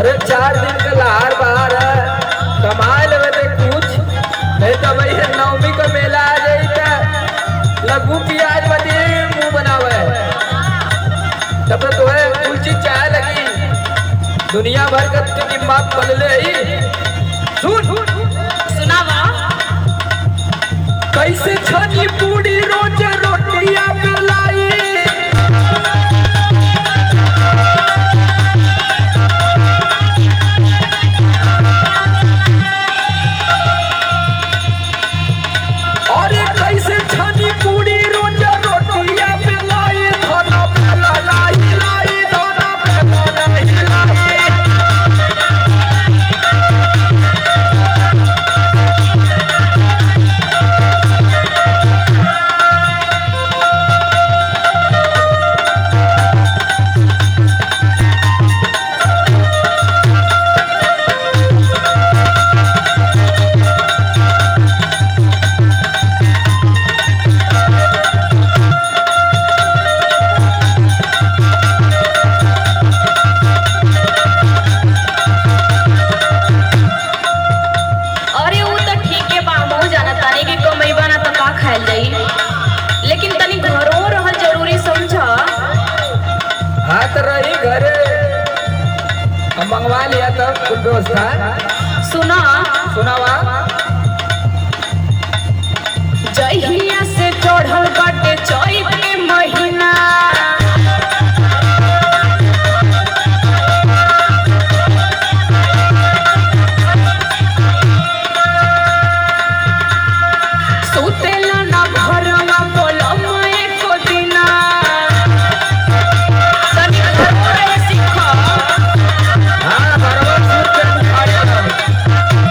अरे 4 दिन के लहार बाहर है, कमा लेवे ते कुछ नहीं तो भाई नवमी का मेला आ जाई त लघु प्याज बदे मुंह बनावे तब तो है कुल चीज चाहे लगी दुनिया भर का दिमाग बदले ही। सुन सुनावा कैसे छनी पूरी रोज रोटियां बेलाई रही घरे मंगवा लिया तब कुछ व्यवस्था। सुनावा जहिया से चढ़ल बाटे चैत के महीना